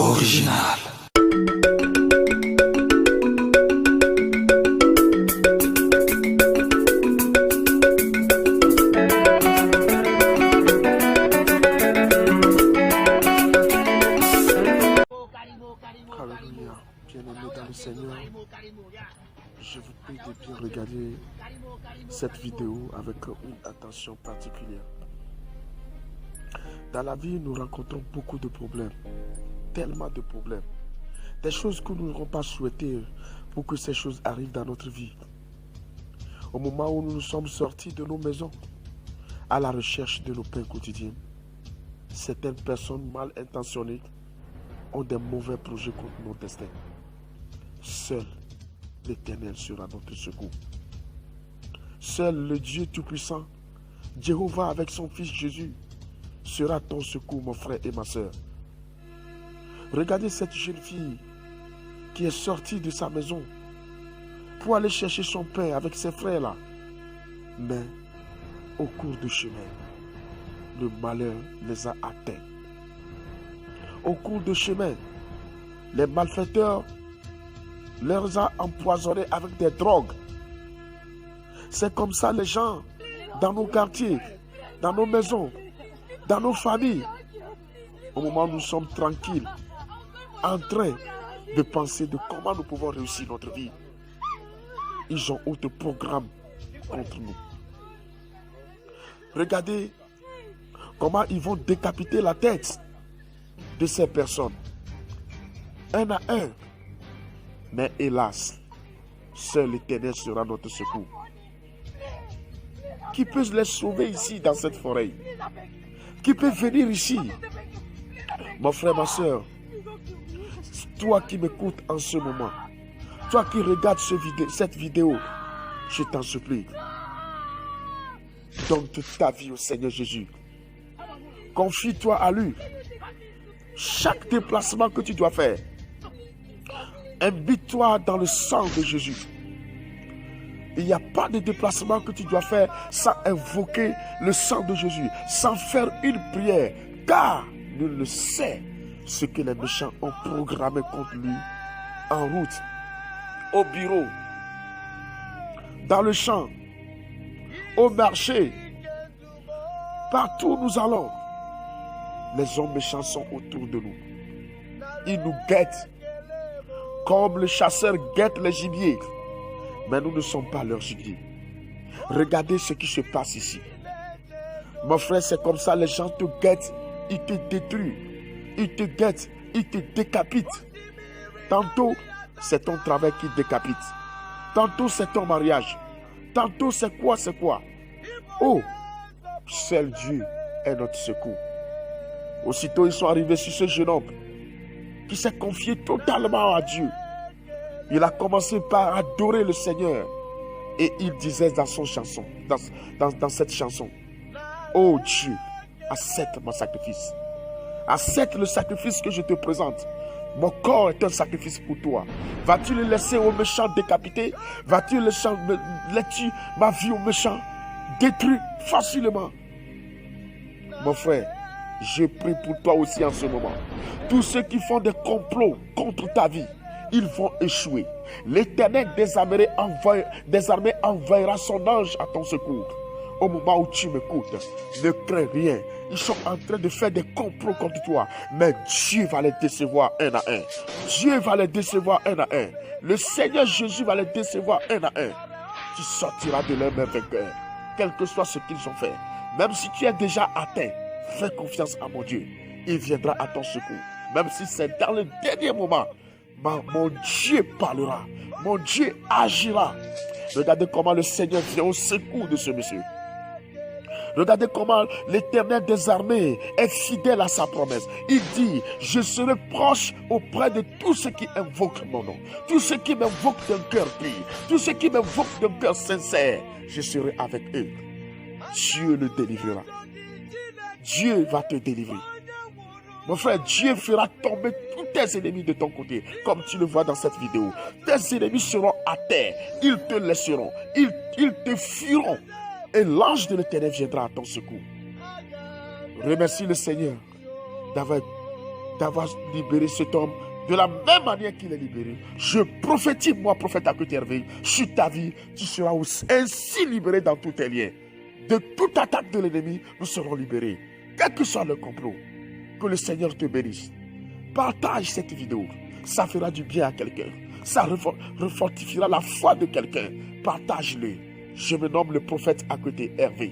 Original. Alléluia, bien-aimés dans le Seigneur, je vous prie de bien regarder cette vidéo avec une attention particulière. Dans la vie, nous rencontrons beaucoup de problèmes, tellement de problèmes, des choses que nous n'aurons pas souhaitées pour que ces choses arrivent dans notre vie. Au moment où nous nous sommes sortis de nos maisons, à la recherche de nos pains quotidiens, certaines personnes mal intentionnées ont des mauvais projets contre nos destins. Seul l'Éternel sera notre secours. Seul le Dieu Tout-Puissant, Jéhovah avec son Fils Jésus, sera ton secours, mon frère et ma soeur. Regardez cette jeune fille qui est sortie de sa maison pour aller chercher son pain avec ses frères là. Mais au cours du chemin, le malheur les a atteints. Au cours du chemin, les malfaiteurs les ont empoisonnés avec des drogues. C'est comme ça les gens, dans nos quartiers, dans nos maisons, dans nos familles, au moment où nous sommes tranquilles, en train de penser de comment nous pouvons réussir notre vie, ils ont autre programme contre nous. Regardez comment ils vont décapiter la tête de ces personnes, un à un. Mais hélas, seul l'Éternel sera notre secours. Qui peut les sauver ici dans cette forêt? Qui peut venir ici? Mon frère, ma soeur, toi qui m'écoutes en ce moment, toi qui regardes cette vidéo, je t'en supplie, donne toute ta vie au Seigneur Jésus. Confie-toi à lui. Chaque déplacement que tu dois faire, imbibe-toi dans le sang de Jésus. Il n'y a pas de déplacement que tu dois faire sans invoquer le sang de Jésus, sans faire une prière, car nul ne sait ce que les méchants ont programmé contre lui en route, au bureau, dans le champ, au marché, partout où nous allons. Les hommes méchants sont autour de nous. Ils nous guettent comme le chasseur guette les gibiers. Mais nous ne sommes pas leurs gibiers. Regardez ce qui se passe ici. Mon frère, c'est comme ça, les gens te guettent, ils te détruisent. Ils te guettent, ils te décapitent. Tantôt, c'est ton travail qui décapite. Tantôt, c'est ton mariage. Tantôt, c'est quoi? Oh, seul Dieu est notre secours. Aussitôt, ils sont arrivés sur ce jeune homme qui s'est confié totalement à Dieu. Il a commencé par adorer le Seigneur. Et il disait dans son chanson, dans cette chanson, oh Dieu, accepte mon sacrifice. Accepte le sacrifice que je te présente. Mon corps est un sacrifice pour toi. Vas-tu le laisser aux méchants décapités? Vas-tu laisser ma vie aux méchants détruits facilement? Mon frère, je prie pour toi aussi en ce moment. Tous ceux qui font des complots contre ta vie, ils vont échouer. L'Éternel des armées enverra son ange à ton secours. Au moment où tu m'écoutes, ne crains rien. Ils sont en train de faire des complots contre toi. Mais Dieu va les décevoir un à un. Dieu va les décevoir un à un. Le Seigneur Jésus va les décevoir un à un. Tu sortiras de leur main vainqueur, quel que soit ce qu'ils ont fait. Même si tu es déjà atteint, fais confiance à mon Dieu. Il viendra à ton secours. Même si c'est dans le dernier moment, mon Dieu parlera. Mon Dieu agira. Regardez comment le Seigneur vient au secours de ce monsieur. Regardez comment l'Éternel des armées est fidèle à sa promesse. Il dit, je serai proche auprès de tous ceux qui invoquent mon nom. Tous ceux qui m'invoquent d'un cœur pur. Tous ceux qui m'invoquent d'un cœur sincère. Je serai avec eux. Dieu le délivrera. Dieu va te délivrer. Mon frère, Dieu fera tomber tous tes ennemis de ton côté, comme tu le vois dans cette vidéo. Tes ennemis seront à terre, ils te laisseront, ils te fuiront. Et l'ange de l'Éternel viendra à ton secours. Remercie le Seigneur d'avoir d'avoir libéré cet homme de la même manière qu'il est libéré. Je prophétise, moi, prophète à côté Hervé, sur ta vie, tu seras ainsi libéré dans tous tes liens. De toute attaque de l'ennemi, nous serons libérés. Quel que soit le complot, que le Seigneur te bénisse. Partage cette vidéo. Ça fera du bien à quelqu'un. Ça refortifiera la foi de quelqu'un. Partage-le. Je me nomme le prophète à côté Hervé.